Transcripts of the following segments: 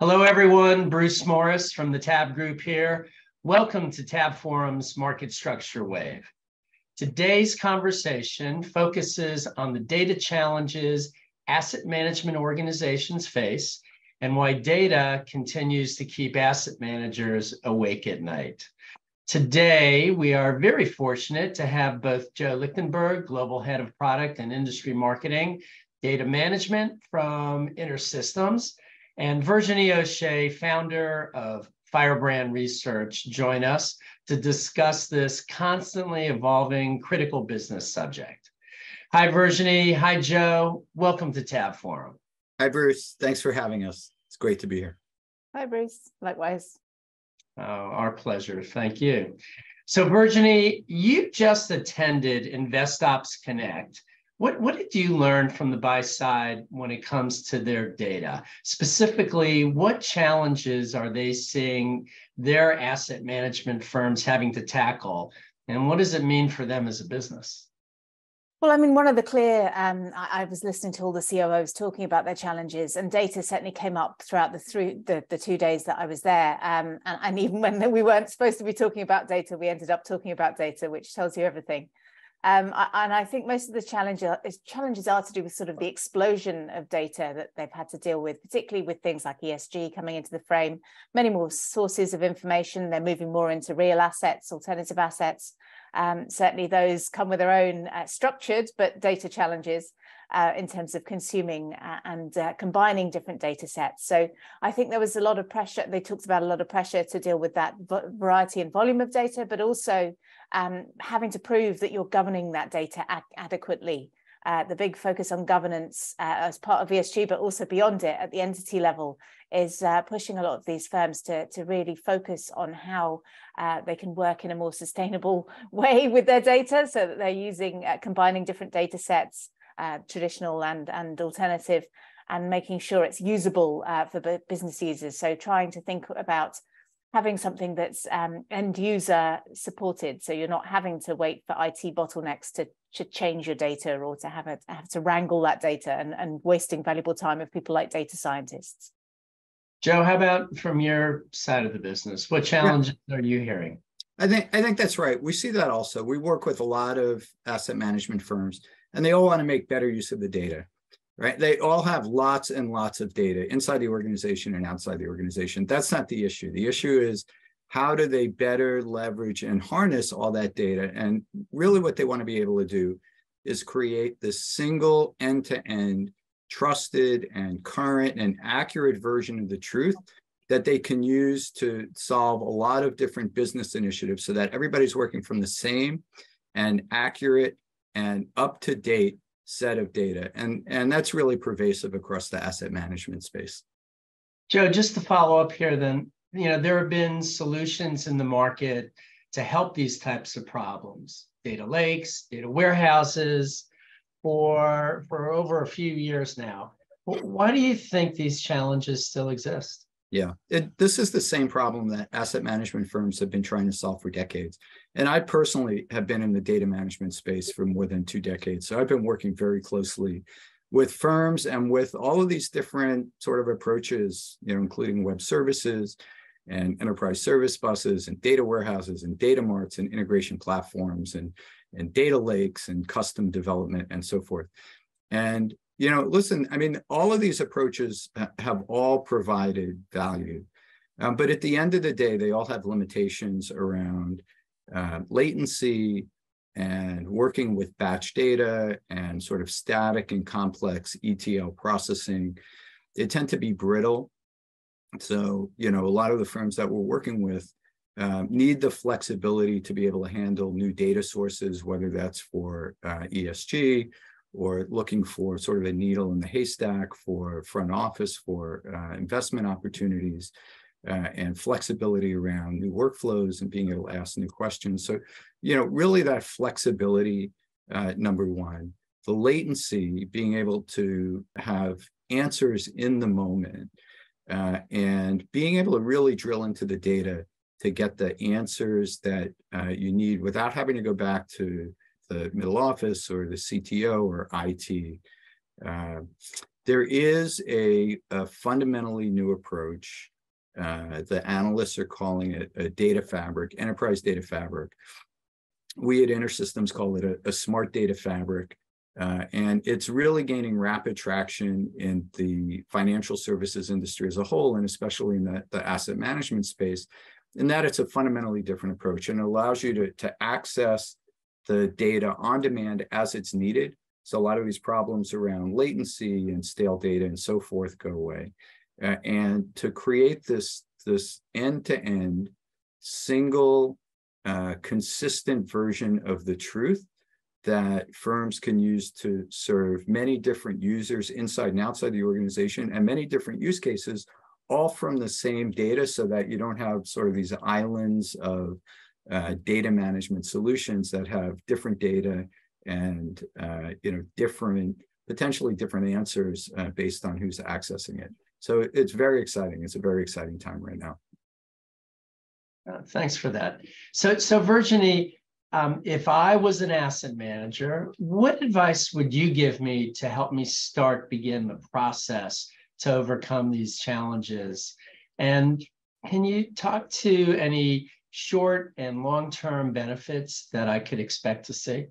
Hello, everyone. Bruce Morris from the TABB Group here. Welcome to TABB Forum's Market Structure Wave. Today's conversation focuses on the data challenges asset management organizations face and why data continues to keep asset managers awake at night. Today, we are very fortunate to have both Joe Lichtenberg, Global Head of Product and Industry Marketing, Data Management from InterSystems, and Virginie O'Shea, founder of Firebrand Research, join us to discuss this constantly evolving critical business subject. Hi, Virginie. Hi, Joe. Welcome to TABB Forum. Hi, Bruce. Thanks for having us. It's great to be here. Hi, Bruce. Likewise. Oh, our pleasure. Thank you. So, Virginie, you just attended InvestOps Connect. What did you learn from the buy-side when it comes to their data? Specifically, what challenges are they seeing their asset management firms having to tackle? And what does it mean for them as a business? Well, I mean, one of the clear, I was listening to all the COOs talking about their challenges, and data certainly came up throughout the 2 days that I was there. And even when we weren't supposed to be talking about data, we ended up talking about data, which tells you everything. And I think most of the challenges are to do with sort of the explosion of data that they've had to deal with, particularly with things like ESG coming into the frame, many more sources of information. They're moving more into real assets, alternative assets. Certainly those come with their own structured but data challenges in terms of consuming and combining different data sets. So I think there was a lot of pressure. They talked about a lot of pressure to deal with that variety and volume of data, but also having to prove that you're governing that data adequately. The big focus on governance as part of ESG, but also beyond it at the entity level, is pushing a lot of these firms to really focus on how they can work in a more sustainable way with their data, so that they're using combining different data sets, traditional and alternative, and making sure it's usable for business users. So trying to think about having something that's end user supported, so you're not having to wait for IT bottlenecks to change your data, or to have to wrangle that data and wasting valuable time of people like data scientists. Joe, how about from your side of the business? What challenges are you hearing? I think that's right. We see that also. We work with a lot of asset management firms, and they all want to make better use of the data, right? They all have lots and lots of data inside the organization and outside the organization. That's not the issue. The issue is, how do they better leverage and harness all that data? And really what they want to be able to do is create this single end-to-end trusted and current and accurate version of the truth that they can use to solve a lot of different business initiatives, so that everybody's working from the same and accurate and up-to-date set of data. And that's really pervasive across the asset management space. Joe, just to follow up here then, there have been solutions in the market to help these types of problems, data lakes, data warehouses, for over a few years now. Why do you think these challenges still exist? Yeah, this is the same problem that asset management firms have been trying to solve for decades. And I personally have been in the data management space for more than 2 decades. So I've been working very closely with firms and with all of these different sort of approaches, including web services and enterprise service buses and data warehouses and data marts and integration platforms and data lakes and custom development and so forth. And listen, I mean, all of these approaches have all provided value, but at the end of the day, they all have limitations around latency and working with batch data and sort of static and complex ETL processing. They tend to be brittle. So, a lot of the firms that we're working with need the flexibility to be able to handle new data sources, whether that's for ESG, or looking for sort of a needle in the haystack for front office, for investment opportunities, and flexibility around new workflows and being able to ask new questions. So, really that flexibility, number one, the latency, being able to have answers in the moment, and being able to really drill into the data to get the answers that you need without having to go back to the middle office or the CTO or IT. there is a fundamentally new approach. The analysts are calling it a data fabric, enterprise data fabric. We at InterSystems call it a smart data fabric. And it's really gaining rapid traction in the financial services industry as a whole, and especially in the asset management space, in that it's a fundamentally different approach, and it allows you to access the data on demand as it's needed. So a lot of these problems around latency and stale data and so forth go away. And to create this end-to-end single consistent version of the truth that firms can use to serve many different users inside and outside the organization, and many different use cases, all from the same data, so that you don't have sort of these islands of data management solutions that have different data and potentially different answers based on who's accessing it. So it's very exciting. It's a very exciting time right now. Thanks for that. So Virginie, if I was an asset manager, what advice would you give me to help me begin the process to overcome these challenges? And can you talk to any short and long-term benefits that I could expect to see?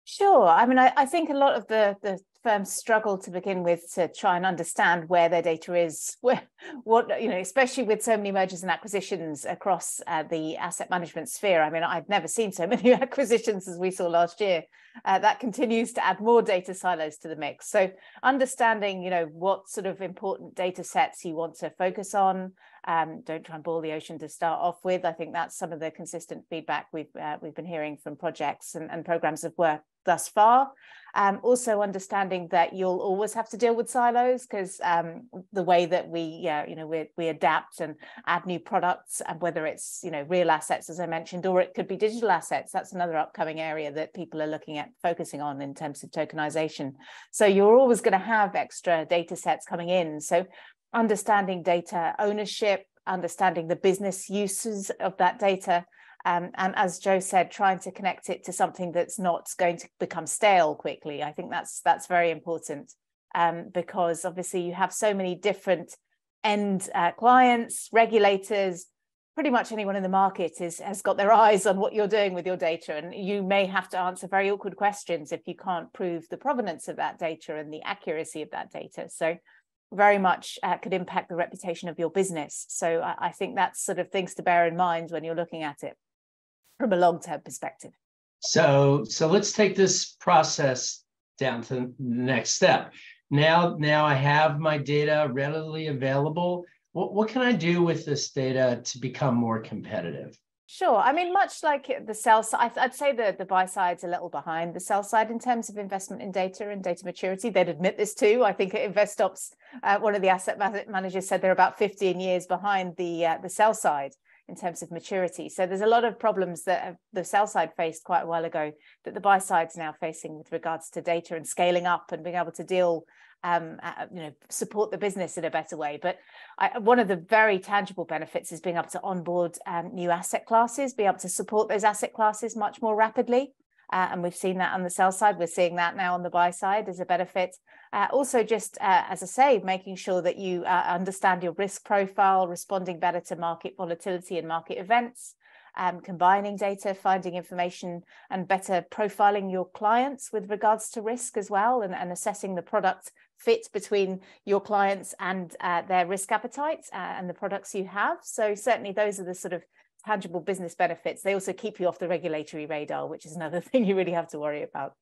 Sure. I mean, I think a lot of the firms struggle to begin with to try and understand where their data is, especially with so many mergers and acquisitions across the asset management sphere. I mean, I've never seen so many acquisitions as we saw last year. That continues to add more data silos to the mix. So understanding, what sort of important data sets you want to focus on. Don't try and boil the ocean to start off with. I think that's some of the consistent feedback we've been hearing from projects and programs of work thus far. Also understanding that you'll always have to deal with silos, because the way that we adapt and add new products, and whether it's real assets, as I mentioned, or it could be digital assets. That's another upcoming area that people are looking at focusing on in terms of tokenization. So you're always going to have extra data sets coming in. So understanding data ownership, understanding the business uses of that data, and as Joe said, trying to connect it to something that's not going to become stale quickly. I think that's very important, because obviously you have so many different end clients, regulators, pretty much anyone in the market has got their eyes on what you're doing with your data, and you may have to answer very awkward questions if you can't prove the provenance of that data and the accuracy of that data. So very much could impact the reputation of your business. So I think that's sort of things to bear in mind when you're looking at it from a long-term perspective. So let's take this process down to the next step. Now I have my data readily available. What can I do with this data to become more competitive? Sure. I mean, much like the sell side, I'd say the buy side's a little behind the sell side in terms of investment in data and data maturity. They'd admit this too. I think at InvestOps, one of the asset managers said they're about 15 years behind the sell side in terms of maturity. So there's a lot of problems that the sell side faced quite a while ago that the buy side's now facing with regards to data and scaling up and being able to deal, support the business in a better way. But one of the very tangible benefits is being able to onboard new asset classes, be able to support those asset classes much more rapidly. And we've seen that on the sell side. We're seeing that now on the buy side as a benefit. Also, just as I say, making sure that you understand your risk profile, responding better to market volatility and market events, combining data, finding information, and better profiling your clients with regards to risk as well, and assessing the product fit between your clients and their risk appetite and the products you have. So certainly those are the sort of tangible business benefits. They also keep you off the regulatory radar, which is another thing you really have to worry about.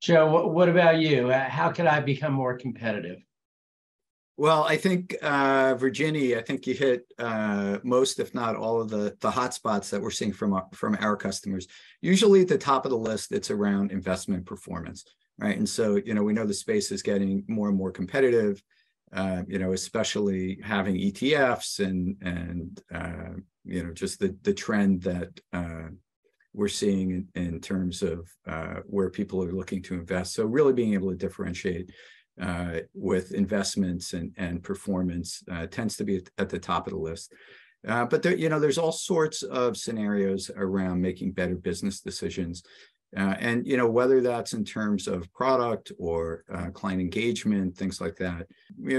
Joe, what about you? How can I become more competitive? Well, I think, Virginie, I think you hit most, if not all of the hot spots that we're seeing from our customers. Usually at the top of the list, it's around investment performance, right? And so, we know the space is getting more and more competitive, especially having ETFs and just the trend that we're seeing in terms of where people are looking to invest. So really being able to differentiate with investments and performance tends to be at the top of the list. But there's all sorts of scenarios around making better business decisions. And whether that's in terms of product or client engagement, things like that,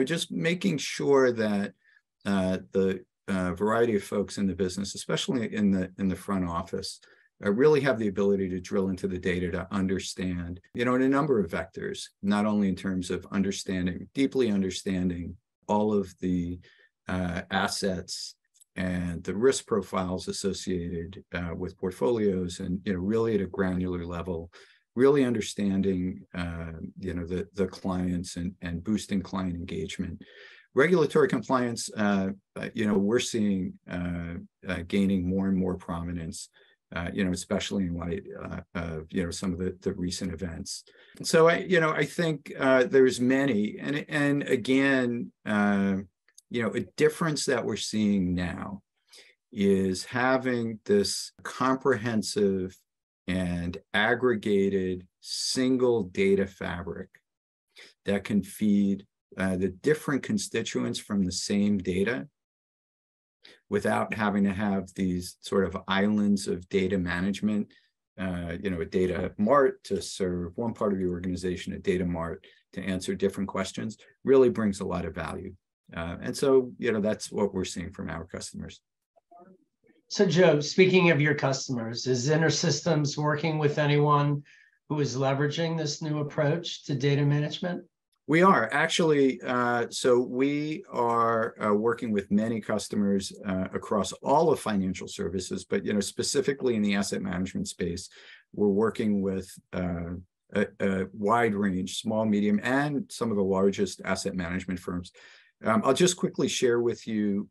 just making sure that the variety of folks in the business, especially in the front office, really have the ability to drill into the data to understand, in a number of vectors, not only in terms of deeply understanding all of the assets and the risk profiles associated with portfolios, and really at a granular level, really understanding the clients and boosting client engagement. Regulatory compliance, we're seeing gaining more and more prominence, especially in light of some of the recent events. So I think there's many, and again, a difference that we're seeing now is having this comprehensive and aggregated single data fabric that can feed the different constituents from the same data without having to have these sort of islands of data management, a data mart to serve one part of the organization, a data mart to answer different questions, really brings a lot of value. And so, that's what we're seeing from our customers. So, Joe, speaking of your customers, is InterSystems working with anyone who is leveraging this new approach to data management? We are actually, so we are working with many customers across all of financial services, but specifically in the asset management space, we're working with a wide range, small, medium, and some of the largest asset management firms. I'll just quickly share with you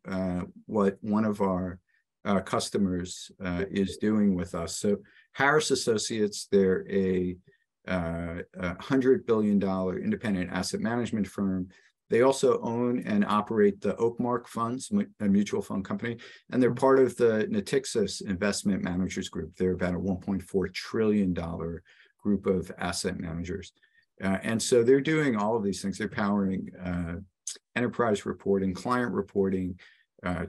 what one of our customers is doing with us. So Harris Associates, they're a $100 billion independent asset management firm. They also own and operate the Oakmark Funds, a mutual fund company, and they're part of the Natixis Investment Managers Group. They're about a $1.4 trillion group of asset managers. And so they're doing all of these things. They're powering enterprise reporting, client reporting,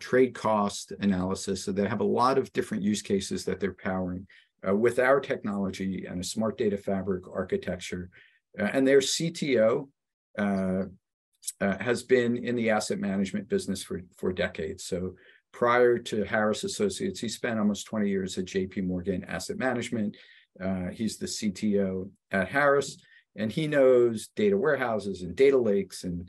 trade cost analysis. So they have a lot of different use cases that they're powering with our technology and a smart data fabric architecture. And their CTO has been in the asset management business for decades. So prior to Harris Associates, he spent almost 20 years at JP Morgan Asset Management. He's the CTO at Harris, and he knows data warehouses and data lakes and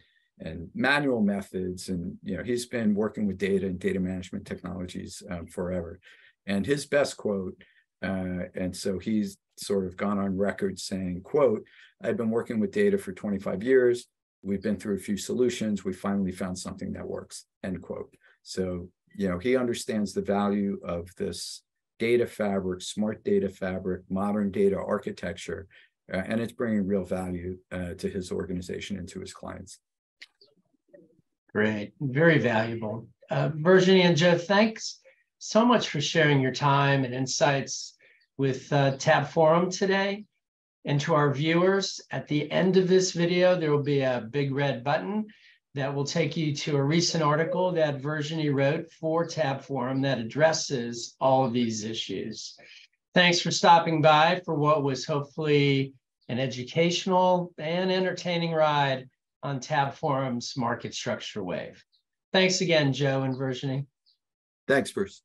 manual methods. And he's been working with data and data management technologies forever. And his best quote, and so he's sort of gone on record saying, quote, "I've been working with data for 25 years. We've been through a few solutions. We finally found something that works," end quote. So, he understands the value of this data fabric, smart data fabric, modern data architecture, and it's bringing real value to his organization and to his clients. Great, very valuable. Virginie and Joe, thanks so much for sharing your time and insights with TABB Forum today. And to our viewers, at the end of this video, there will be a big red button that will take you to a recent article that Virginie wrote for TABB Forum that addresses all of these issues. Thanks for stopping by for what was hopefully an educational and entertaining ride on TABB Forum's Market Structure Wave. Thanks again, Joe and Virginie. Thanks, Bruce.